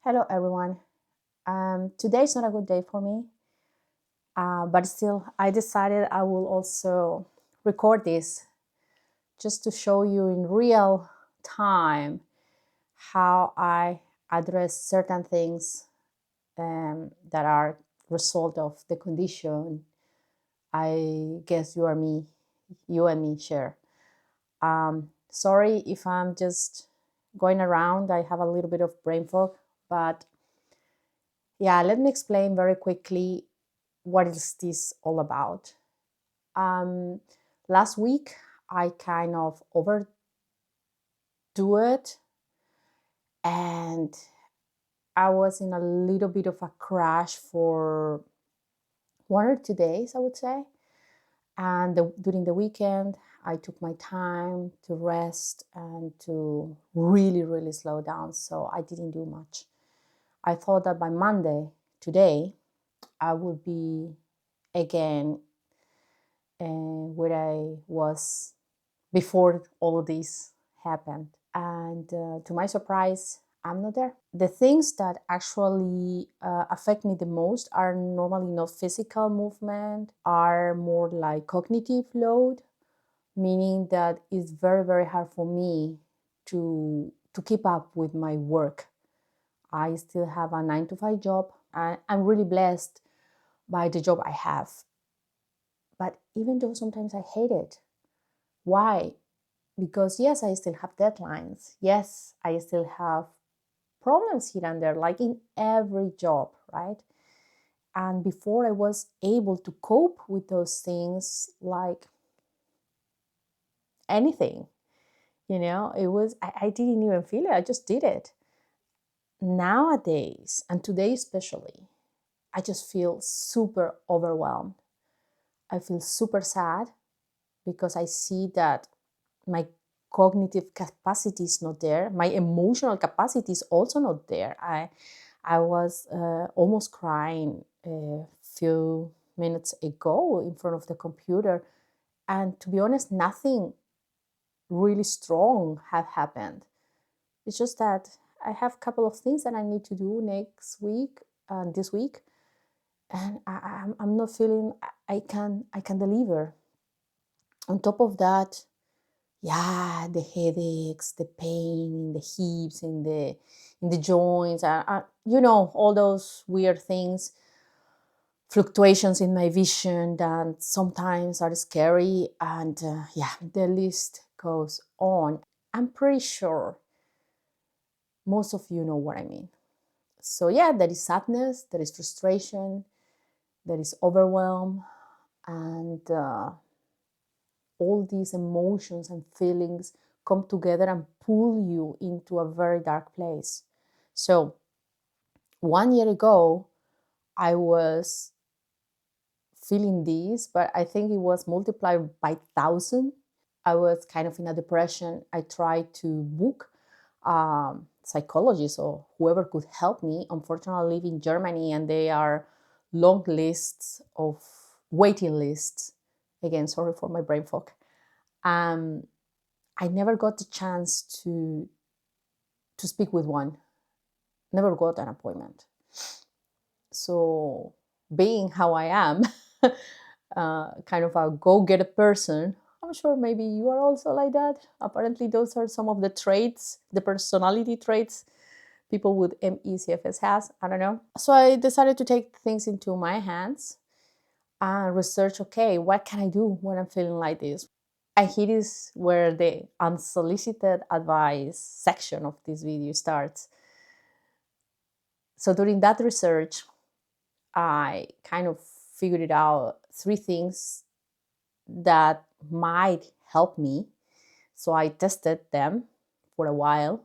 Hello, everyone. Today is not a good day for me, but still, I decided I will also record this just to show you in real time how I address certain things that are result of the condition I guess you and me share. Sorry if I'm just going around. I have a little bit of brain fog, but yeah, let me explain very quickly what is this all about. Um, Last week, I kind of overdo it, and I was in a little bit of a crash for 1 or 2 days, I would say. And during the weekend, I took my time to rest and to really, really slow down. So I didn't do much. I thought that by Monday, today, I would be again where I was before all of this happened. And to my surprise, I'm not there. The things that actually affect me the most are normally not physical movement, are more like cognitive load, meaning that it's very, very hard for me to keep up with my work. I still have a 9 to 5 job. I'm really blessed by the job I have. But even though sometimes I hate it, why? Because yes, I still have deadlines. Yes, I still have problems here and there, like in every job, right? And before I was able to cope with those things like anything, it was, I didn't even feel it, I just did it. Nowadays, and today especially, I just feel super overwhelmed. I feel super sad because I see that my cognitive capacity is not there. My emotional capacity is also not there. I was almost crying a few minutes ago in front of the computer, and to be honest, nothing really strong have happened. It's just that I have a couple of things that I need to do next week and this week, and I'm not feeling I can deliver. On top of that, yeah, the headaches, the pain in the hips, in the joints, all those weird things, fluctuations in my vision that sometimes are scary, and yeah, the list goes on. I'm pretty sure most of you know what I mean. So yeah, there is sadness, there is frustration, there is overwhelm, and all these emotions and feelings come together and pull you into a very dark place. So 1 year ago, I was feeling this, but I think it was multiplied by 1,000. I was kind of in a depression. I tried to book psychologists or whoever could help me. Unfortunately, I live in Germany and they are long lists of waiting lists. Again, sorry for my brain fog. Um, I never got the chance to speak with one. Never got an appointment. So, being how I am, kind of a go-getter person, I'm sure maybe you are also like that. Apparently, those are some of the traits, the personality traits people with MECFS has. I don't know. So I decided to take things into my hands and research. Okay, what can I do when I'm feeling like this? And here is where the unsolicited advice section of this video starts. So during that research, I kind of figured out 3 things that might help me. So I tested them for a while.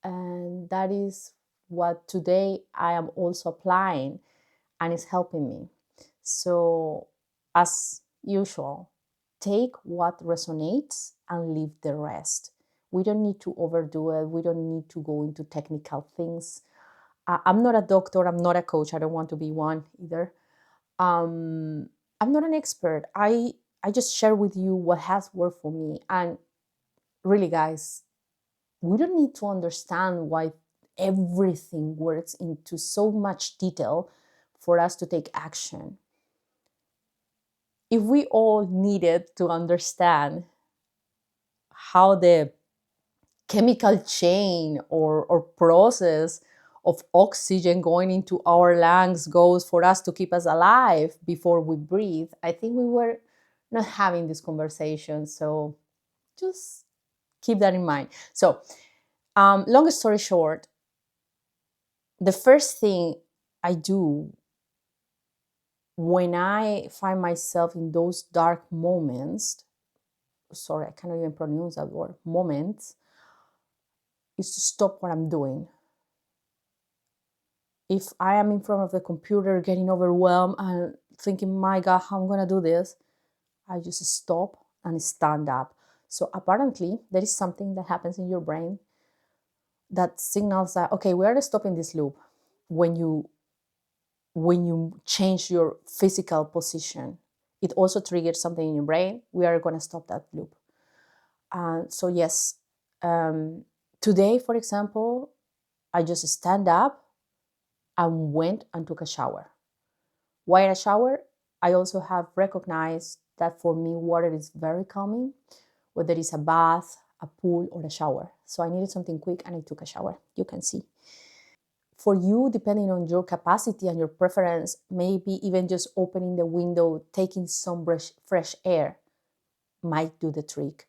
And that is what today I am also applying and is helping me. So, as usual, take what resonates and leave the rest. We don't need to overdo it. We don't need to go into technical things. I'm not a doctor. I'm not a coach. I don't want to be one either. I'm not an expert. I just share with you what has worked for me. And really, guys, we don't need to understand why everything works into so much detail for us to take action. If we all needed to understand how the chemical chain or process of oxygen going into our lungs goes for us to keep us alive before we breathe, I think we were not having this conversation. So just keep that in mind. So, long story short, the first thing I do when I find myself in those dark moments, sorry, I cannot even pronounce that word, moments, is to stop what I'm doing. If I am in front of the computer getting overwhelmed and thinking, my God, how I'm going to do this, I just stop and stand up. So apparently, there is something that happens in your brain that signals that, okay, we are stopping this loop when you change your physical position. It also triggers something in your brain. We are going to stop that loop. So yes, today, for example, I just stand up and went and took a shower. Why a shower? I also have recognized that for me, water is very calming, whether it's a bath, a pool, or a shower. So I needed something quick and I took a shower. You can see. For you, depending on your capacity and your preference, maybe even just opening the window, taking some fresh air might do the trick.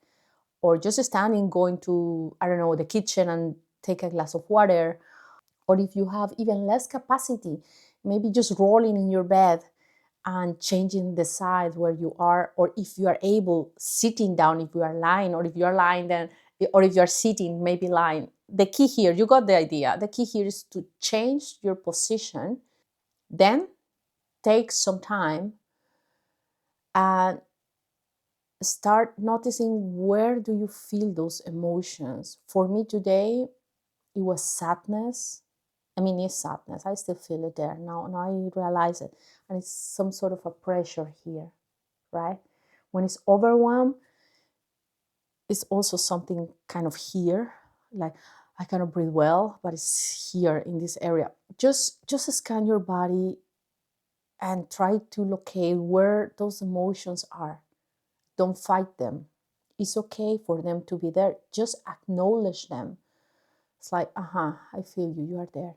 Or just standing, going to, I don't know, the kitchen and take a glass of water. Or if you have even less capacity, maybe just rolling in your bed and changing the side where you are, or if you are able, sitting down if you are lying, or if you are lying then, or if you are sitting, maybe lying. The key here, you got the idea. The key here is to change your position, then take some time and start noticing where do you feel those emotions. For me today, it was sadness. I mean, it's sadness. I still feel it there. Now I realize it. And it's some sort of a pressure here, right? When it's overwhelmed, it's also something kind of here, like I cannot breathe well, but it's here in this area. Just scan your body and try to locate where those emotions are. Don't fight them. It's okay for them to be there. Just acknowledge them. It's like, I feel you. You are there.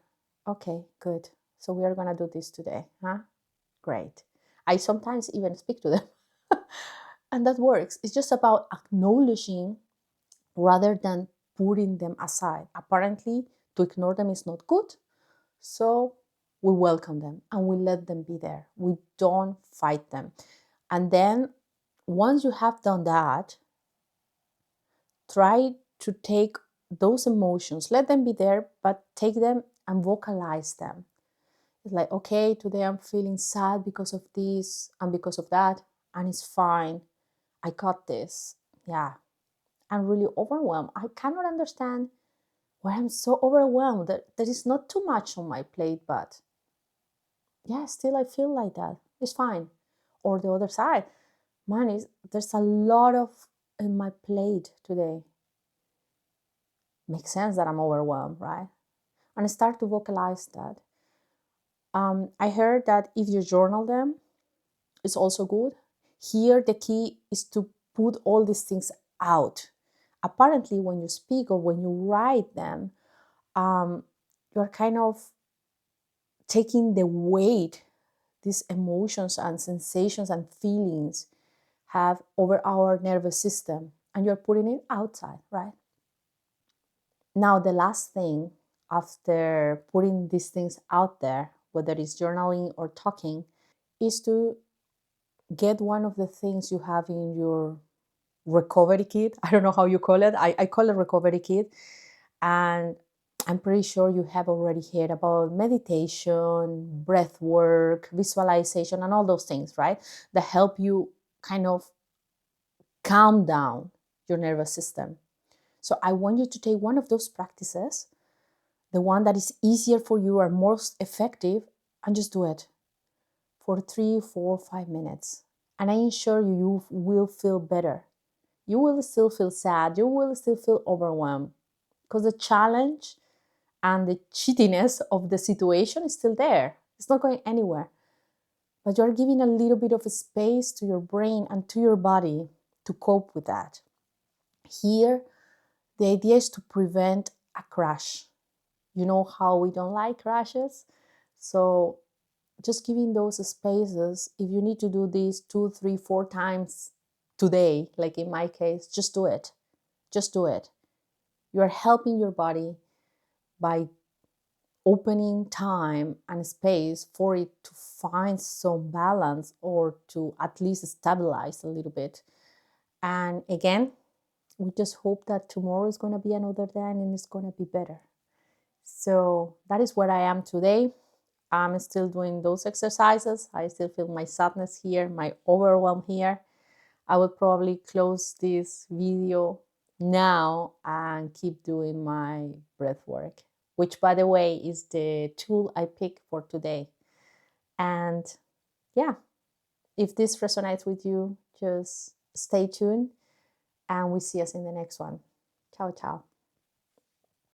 Okay, good. So we are gonna do this today, huh? Great. I sometimes even speak to them. And that works. It's just about acknowledging rather than putting them aside. Apparently, to ignore them is not good. So we welcome them and we let them be there. We don't fight them. And then once you have done that, try to take those emotions, let them be there, but take them and vocalize them. It's like, okay, today I'm feeling sad because of this and because of that, and it's fine. I got this. Yeah, I'm really overwhelmed. I cannot understand why I'm so overwhelmed. There is not too much on my plate, but yeah, still I feel like that. It's fine. Or the other side, man, there's a lot of in my plate today. Makes sense that I'm overwhelmed, right? And I start to vocalize that. I heard that if you journal them, it's also good. Here, the key is to put all these things out. Apparently, when you speak or when you write them, you're kind of taking the weight these emotions and sensations and feelings have over our nervous system, and you're putting it outside, right? Now, the last thing after putting these things out there, whether it's journaling or talking, is to get one of the things you have in your recovery kit. I don't know how you call it. I call it recovery kit. And I'm pretty sure you have already heard about meditation, breath work, visualization, and all those things, right? That help you kind of calm down your nervous system. So I want you to take one of those practices, the one that is easier for you or most effective, and just do it for 3, 4, 5 minutes. And I assure you, you will feel better. You will still feel sad. You will still feel overwhelmed because the challenge and the cheatiness of the situation is still there. It's not going anywhere. But you're giving a little bit of a space to your brain and to your body to cope with that. Here, the idea is to prevent a crash. You know how we don't like crashes? So just giving those spaces, if you need to do this 2, 3, 4 times today, like in my case, just do it. Just do it. You are helping your body by opening time and space for it to find some balance or to at least stabilize a little bit. And again, we just hope that tomorrow is going to be another day and it's going to be better. So that is where I am today. I'm still doing those exercises. I still feel my sadness here, my overwhelm here. I will probably close this video now and keep doing my breath work, which, by the way, is the tool I picked for today. And yeah, if this resonates with you, just stay tuned and we see us in the next one. Ciao, ciao.